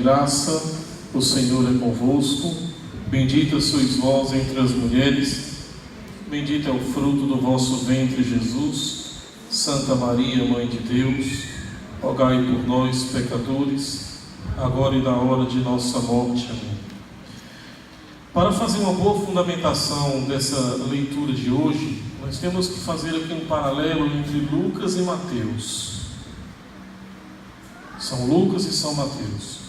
graça, o Senhor é convosco. Bendita sois vós entre as mulheres, bendito é o fruto do vosso ventre, Jesus. Santa Maria, Mãe de Deus, rogai por nós, pecadores, agora e na hora de nossa morte. Amém. Para fazer uma boa fundamentação dessa leitura de hoje, nós temos que fazer aqui um paralelo entre Lucas e Mateus. São Lucas e São Mateus.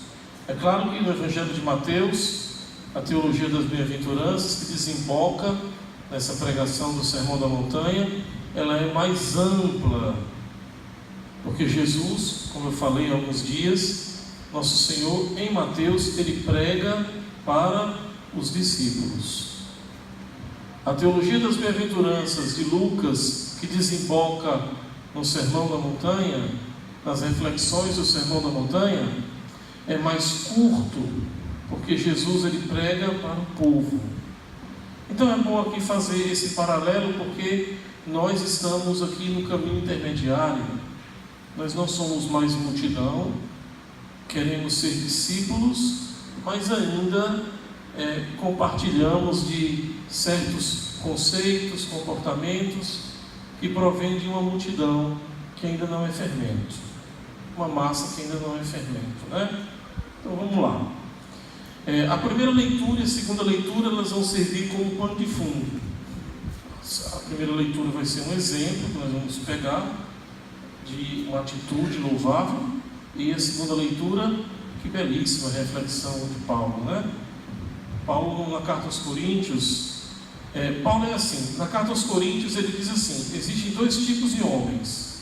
É claro que no Evangelho de Mateus, a teologia das bem-aventuranças, que desemboca nessa pregação do Sermão da Montanha, ela é mais ampla, porque Jesus, como eu falei há alguns dias, nosso Senhor, em Mateus, ele prega para os discípulos. A teologia das bem-aventuranças de Lucas, que desemboca no Sermão da Montanha, nas reflexões do Sermão da Montanha, é mais curto, porque Jesus ele prega para o povo. Então é bom aqui fazer esse paralelo, porque nós estamos aqui no caminho intermediário. Nós não somos mais multidão, queremos ser discípulos, mas ainda compartilhamos de certos conceitos, comportamentos que provêm de uma multidão que ainda não é fermento, uma massa que ainda não é fermento, né? Então vamos lá. A primeira leitura e a segunda leitura, elas vão servir como pano de fundo. A primeira leitura vai ser um exemplo que nós vamos pegar de uma atitude louvável, e a segunda leitura, que belíssima reflexão de Paulo, né? Paulo, na carta aos Coríntios, Paulo é assim, na carta aos Coríntios ele diz assim: existem dois tipos de homens.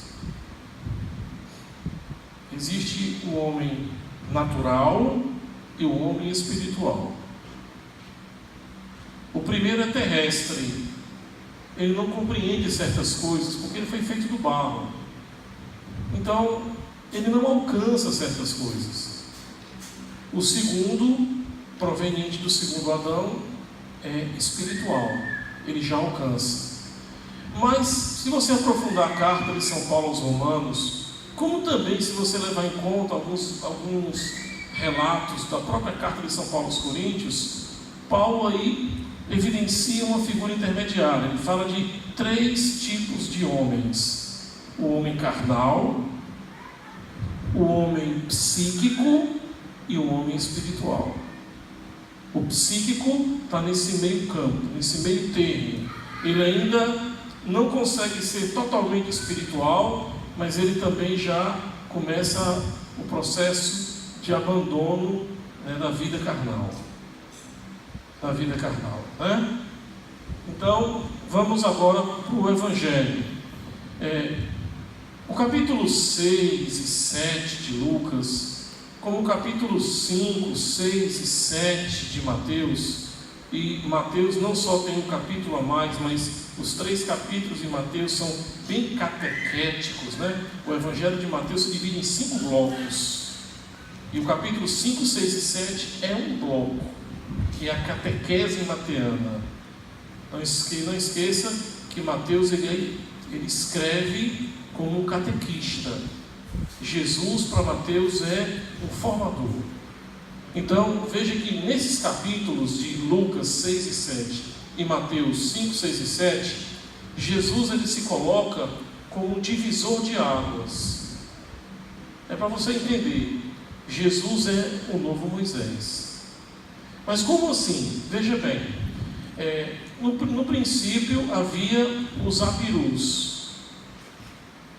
Existe o homem natural e o homem espiritual. O primeiro é terrestre, ele não compreende certas coisas, porque ele foi feito do barro, então ele não alcança certas coisas. O segundo, proveniente do segundo Adão, é espiritual, ele já alcança. Mas se você aprofundar a carta de São Paulo aos Romanos, como também se você levar em conta alguns relatos da própria carta de São Paulo aos Coríntios, Paulo aí evidencia uma figura intermediária. Ele fala de três tipos de homens: o homem carnal, o homem psíquico e o homem espiritual. O psíquico está nesse meio campo, nesse meio termo. Ele ainda não consegue ser totalmente espiritual, mas ele também já começa o processo de abandono, né, da vida carnal. Da vida carnal, né? Então, vamos agora para o Evangelho. O capítulo 6 e 7 de Lucas, como o capítulo 5, 6 e 7 de Mateus, e Mateus não só tem um capítulo a mais, mas os 3 capítulos de Mateus são bem catequéticos, né? O Evangelho de Mateus se divide em 5 blocos, e o capítulo 5, 6 e 7 é um bloco, que é a catequese mateana. Não esqueça que Mateus ele escreve como um catequista. Jesus para Mateus é um formador. Então veja que nesses capítulos de Lucas 6 e 7 e Mateus 5, 6 e 7, Jesus ele se coloca como um divisor de águas. É para você entender, Jesus é o novo Moisés. Mas como assim? Veja bem, no princípio havia os apirus.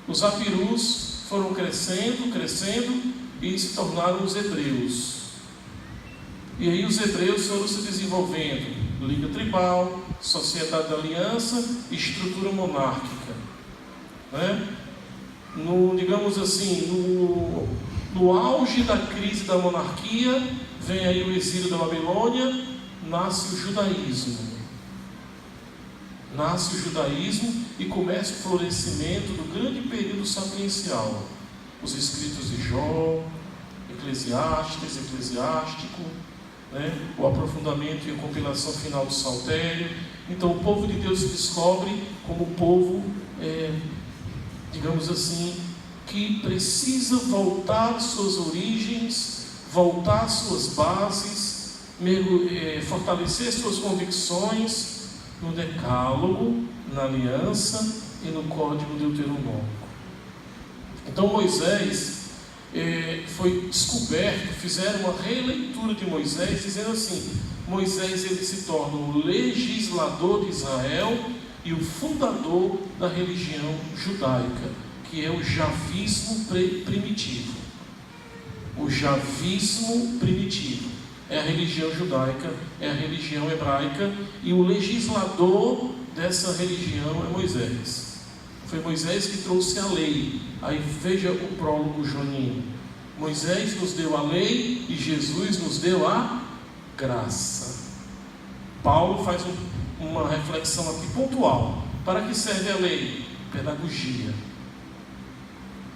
Os apirus foram crescendo e se tornaram os hebreus. E aí os hebreus foram se desenvolvendo: liga tribal, sociedade da aliança, estrutura monárquica, né? Digamos assim, no auge da crise da monarquia, vem aí o exílio da Babilônia, nasce o judaísmo. Nasce o judaísmo e começa o florescimento do grande período sapiencial. Os escritos de Jó, Eclesiástico, né? O aprofundamento e a compilação final do Saltério. Então o povo de Deus se descobre como um povo, digamos assim, que precisa voltar às suas origens, voltar às suas bases, fortalecer suas convicções no decálogo, na aliança e no código deuteronômico. Então Moisés foi descoberto, fizeram uma releitura de Moisés, dizendo assim: Moisés ele se torna o legislador de Israel e o fundador da religião judaica, que é o javismo primitivo. O javismo primitivo é a religião judaica, é a religião hebraica, e o legislador dessa religião é Moisés. Foi Moisés que trouxe a lei. Aí veja o prólogo joanino. Moisés nos deu a lei e Jesus nos deu a graça. Paulo faz uma reflexão aqui pontual. Para que serve a lei? Pedagogia.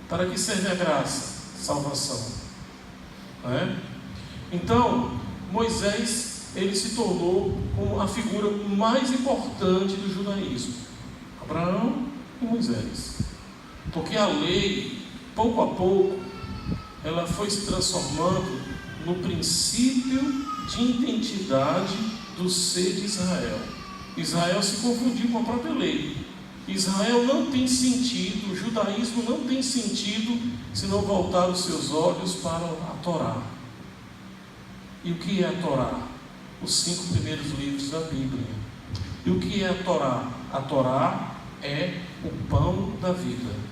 Para que serve a graça? Salvação. Não é? Então, Moisés, ele se tornou como a figura mais importante do judaísmo. Abraão e Moisés. Porque a lei, pouco a pouco, ela foi se transformando no princípio de identidade do ser de Israel. Israel se confundiu com a própria lei. Israel não tem sentido, o judaísmo não tem sentido se não voltar os seus olhos para a Torá. E o que é a Torá? Os 5 primeiros livros da Bíblia. E o que é a Torá? A Torá é o pão da vida.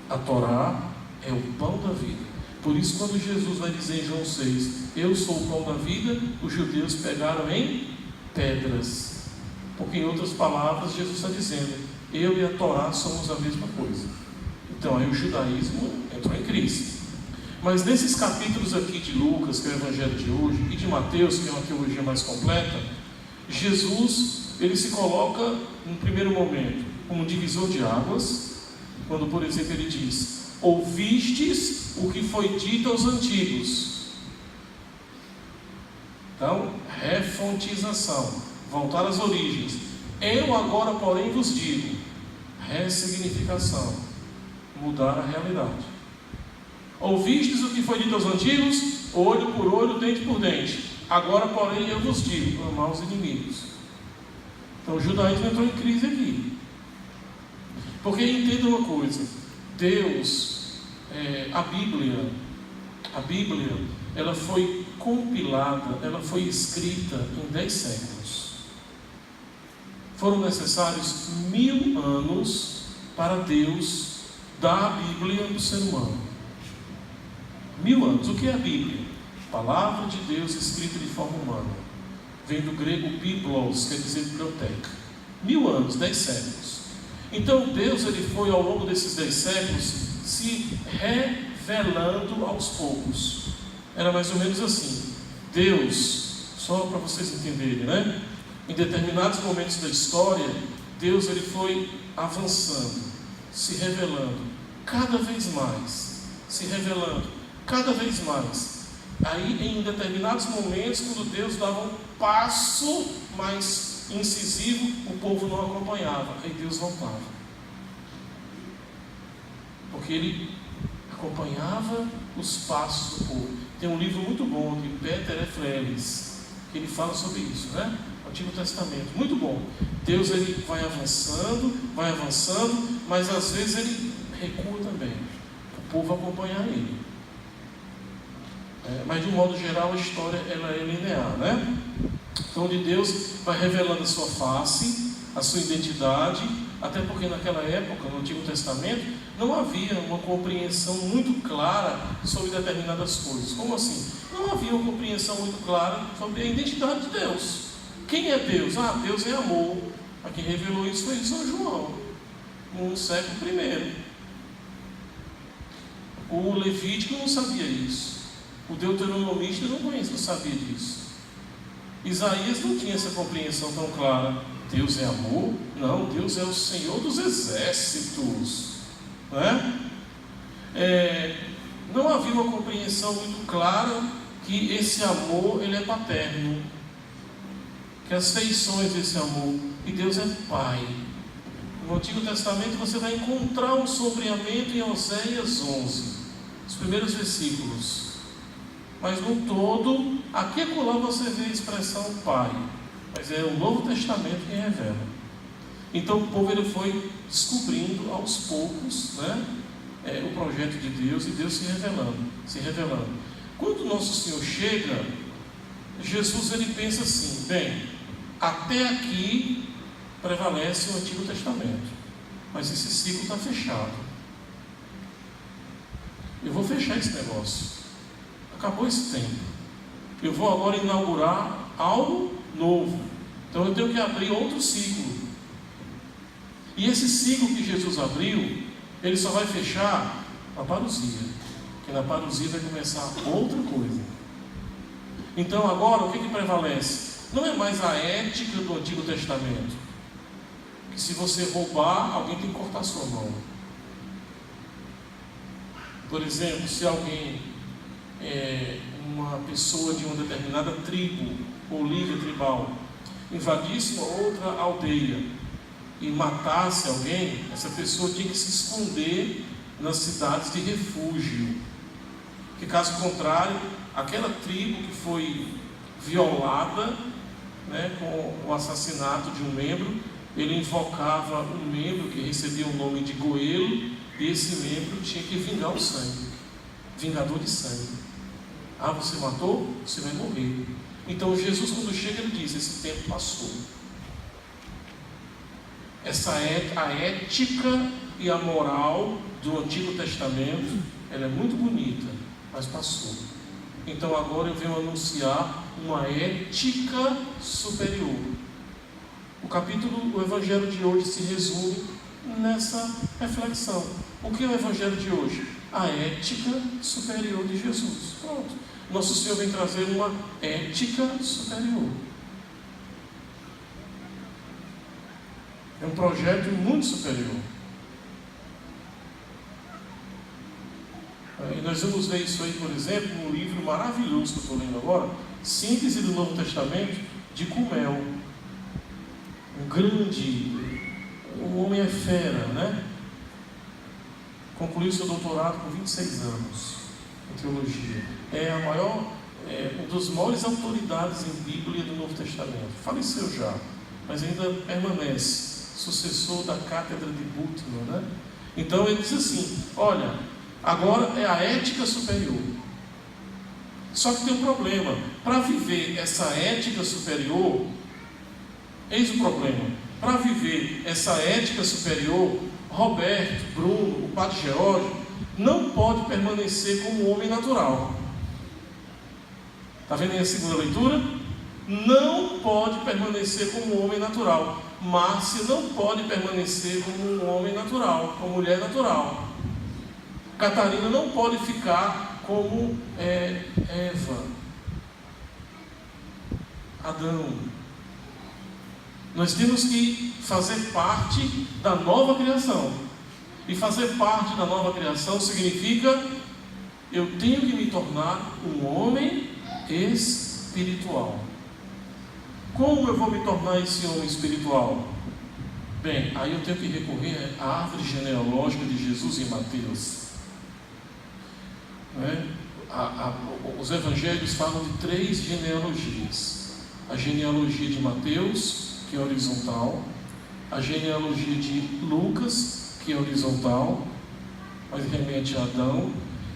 A Torá é o pão da vida. Por isso, quando Jesus vai dizer em João 6, eu sou o pão da vida, os judeus pegaram em pedras. Porque, em outras palavras, Jesus está dizendo, eu e a Torá somos a mesma coisa. Então, aí o judaísmo entrou em crise. Mas nesses capítulos aqui de Lucas, que é o Evangelho de hoje, e de Mateus, que é uma teologia mais completa, Jesus, ele se coloca, no primeiro momento, como um divisor de águas, quando, por exemplo, ele diz, ouvistes o que foi dito aos antigos. Então, refontização, voltar às origens. Eu agora, porém, vos digo, ressignificação, mudar a realidade. Ouvistes o que foi dito aos antigos, olho por olho, dente por dente. Agora, porém, eu vos digo, amar os inimigos. Então, o judaísmo entrou em crise aqui. Porque entenda uma coisa, Deus, a Bíblia, ela foi compilada, ela foi escrita em 10 séculos. Foram necessários 1000 anos para Deus dar a Bíblia do ser humano. 1000 anos. O que é a Bíblia? Palavra de Deus escrita de forma humana. Vem do grego biblos, quer dizer biblioteca. 1000 anos, 10 séculos. Então Deus, ele foi ao longo desses 10 séculos se revelando aos poucos. Era mais ou menos assim. Deus, só para vocês entenderem, né? Em determinados momentos da história, Deus, ele foi avançando, se revelando cada vez mais, se revelando cada vez mais. Aí, em determinados momentos, quando Deus dava um passo mais incisivo, o povo não acompanhava, aí Deus voltava, porque Ele acompanhava os passos do povo. Tem um livro muito bom de Peter F. Ellis, que ele fala sobre isso, né? Antigo Testamento, muito bom. Deus, ele vai avançando, mas às vezes ele recua também, o povo acompanhar ele. Mas de um modo geral a história ela é linear, né? Então, onde Deus vai revelando a sua face, a sua identidade, até porque naquela época, no Antigo Testamento, não havia uma compreensão muito clara sobre determinadas coisas. Como assim? Não havia uma compreensão muito clara sobre a identidade de Deus. Quem é Deus? Deus é amor. A quem revelou isso foi São João, no século I. O Levítico não sabia isso. O deuteronomista não sabia disso. Isaías não tinha essa compreensão tão clara. Deus é amor? Não, Deus é o Senhor dos exércitos. Não é? Não havia uma compreensão muito clara que esse amor, ele é paterno, que as feições desse amor, que Deus é Pai. No Antigo Testamento você vai encontrar um sombreamento em Oséias 11, os primeiros versículos. mas no todo, aqui e acolá você vê a expressão Pai, mas é o Novo Testamento que revela. Então o povo ele foi descobrindo aos poucos, né, o projeto de Deus, e Deus se revelando. Quando o nosso Senhor chega, Jesus ele pensa assim: bem, até aqui prevalece o Antigo Testamento, mas esse ciclo está fechado. Eu vou fechar esse negócio. Acabou esse tempo. Eu vou agora inaugurar algo novo. Então eu tenho que abrir outro ciclo. E esse ciclo que Jesus abriu, ele só vai fechar na parousia. Que na parousia vai começar outra coisa. Então agora o que prevalece? Não é mais a ética do Antigo Testamento, que se você roubar, alguém tem que cortar sua mão. Por exemplo, se alguém uma pessoa de uma determinada tribo ou liga tribal invadisse uma outra aldeia e matasse alguém, essa pessoa tinha que se esconder nas cidades de refúgio, que caso contrário, aquela tribo que foi violada, né, com o assassinato de um membro, ele invocava um membro que recebia o nome de Goelo, e esse membro tinha que vingar o sangue, vingador de sangue. Ah, você matou? Você vai morrer. Então Jesus, quando chega, ele diz: esse tempo passou. A ética e a moral do Antigo Testamento, ela é muito bonita, mas passou. Então agora eu venho anunciar uma ética superior. O Evangelho de hoje se resume nessa reflexão. O que é o Evangelho de hoje? A ética superior de Jesus. Pronto. Nosso Senhor vem trazer uma ética superior. É um projeto muito superior. E nós vamos ver isso aí, por exemplo, num livro maravilhoso que eu estou lendo agora, Síntese do Novo Testamento, de Cumel. O homem é fera, né? Concluiu seu doutorado com 26 anos em teologia. É uma das maiores autoridades em Bíblia do Novo Testamento. Faleceu já, mas ainda permanece, sucessor da cátedra de Bultmann, né? Então ele diz assim: olha, agora é a ética superior. Só que tem um problema. Para viver essa ética superior, eis o problema. Para viver essa ética superior, Roberto, Bruno, o Padre Geórgio, não pode permanecer como homem natural. Está vendo aí a segunda leitura? Não pode permanecer como homem natural. Márcia não pode permanecer como um homem natural, como mulher natural. Catarina não pode ficar como Eva, Adão. Nós temos que fazer parte da nova criação. E fazer parte da nova criação significa: eu tenho que me tornar um homem espiritual. Como eu vou me tornar esse homem espiritual? Bem, aí eu tenho que recorrer à árvore genealógica de Jesus em Mateus. Os evangelhos falam de 3 genealogias: a genealogia de Mateus, que é horizontal, a genealogia de Lucas, que é horizontal, mas remete a Adão,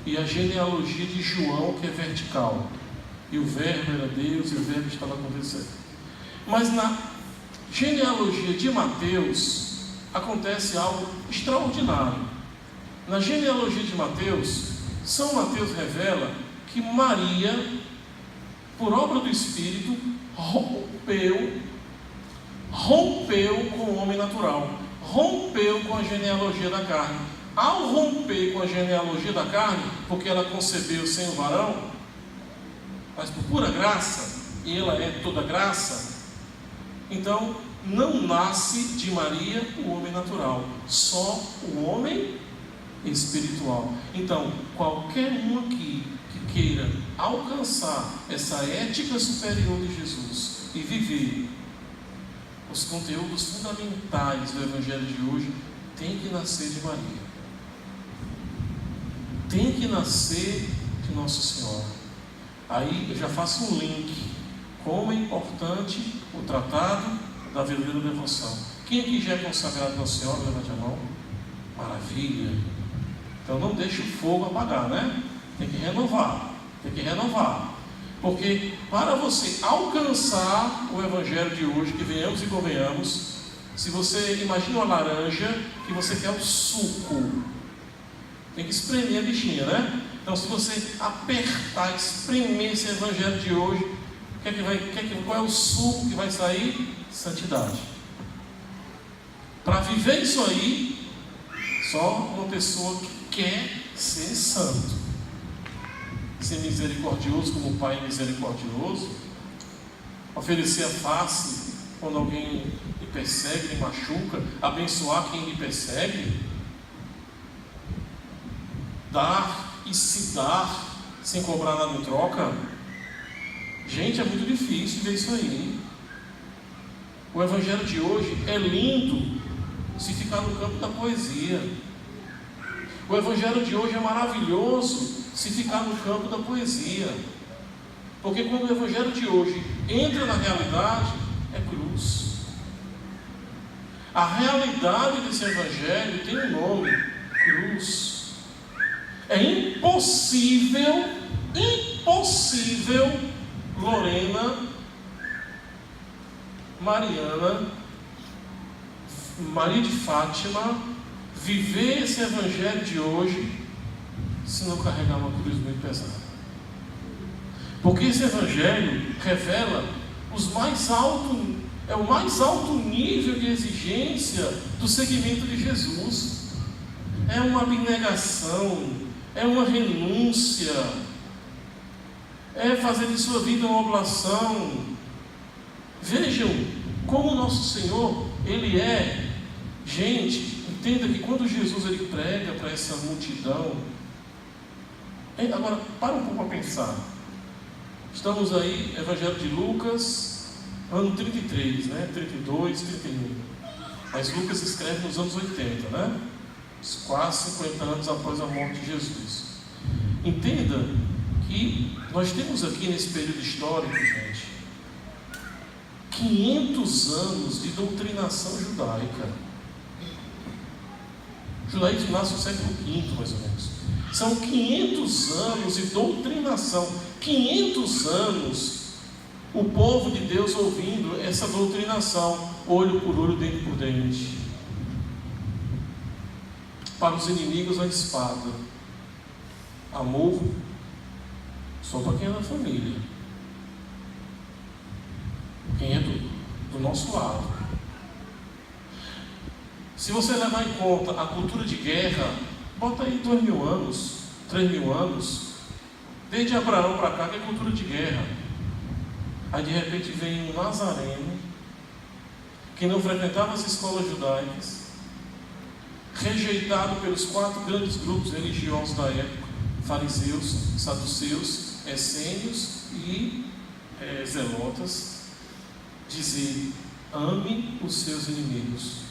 e a genealogia de João, que é vertical. E o verbo era Deus, e o verbo estava acontecendo. Mas na genealogia de Mateus acontece algo extraordinário. Na genealogia de Mateus, São Mateus revela que Maria, por obra do Espírito, rompeu com o homem natural, rompeu com a genealogia da carne. Ao romper com a genealogia da carne, porque ela concebeu sem o varão, mas por pura graça, e ela é toda graça, então não nasce de Maria o homem natural, só o homem espiritual. Então, qualquer um aqui que queira alcançar essa ética superior de Jesus e viver os conteúdos fundamentais do Evangelho de hoje, tem que nascer de Maria, tem que nascer de Nossa Senhora. Aí eu já faço um link. Como é importante o tratado da verdadeira devoção. Quem aqui já é consagrado na Senhora? Levante a mão. Maravilha. Então não deixe o fogo apagar, né? Tem que renovar. Tem que renovar. Porque para você alcançar o Evangelho de hoje, que venhamos e convenhamos, se você imagina uma laranja que você quer o suco, tem que espremer a bichinha, né? Então se você apertar, espremer esse Evangelho de hoje, qual é o suco que vai sair? Santidade. Para viver isso aí, só uma pessoa que quer ser santo, ser misericordioso como o Pai é misericordioso, oferecer a face quando alguém lhe persegue, lhe machuca, abençoar quem lhe persegue, dar e se dar sem cobrar nada em troca. Gente, é muito difícil ver isso aí. O Evangelho de hoje é lindo se ficar no campo da poesia. O Evangelho de hoje é maravilhoso se ficar no campo da poesia. Porque quando o Evangelho de hoje entra na realidade, é cruz. A realidade desse Evangelho tem um nome: cruz. É impossível, Lorena, Mariana, Maria de Fátima, viver esse Evangelho de hoje se não carregar uma cruz muito pesada. Porque esse Evangelho revela o mais alto nível de exigência do seguimento de Jesus. É uma abnegação, é uma renúncia, é fazer de sua vida uma oblação. Vejam como o nosso Senhor, Ele é. Gente, entenda que quando Jesus ele prega para essa multidão, agora para um pouco a pensar. Estamos aí, Evangelho de Lucas, ano 33, né? 32, 31. Mas Lucas escreve nos anos 80, né? Quase 50 anos após a morte de Jesus. Entenda que nós temos aqui nesse período histórico, gente, 500 anos de doutrinação judaica. O judaísmo nasce no século V, mais ou menos. São 500 anos de doutrinação. 500 anos o povo de Deus ouvindo essa doutrinação, olho por olho, dente por dente. Para os inimigos a espada. Amor só para quem é da família. Quem é do nosso lado. Se você levar em conta a cultura de guerra, bota aí 2.000 anos, 3.000 anos, desde Abraão para cá que é cultura de guerra. Aí de repente vem um nazareno que não frequentava as escolas judaicas, rejeitado pelos 4 grandes grupos religiosos da época: fariseus, saduceus, essênios e zelotas, dizer: ame os seus inimigos.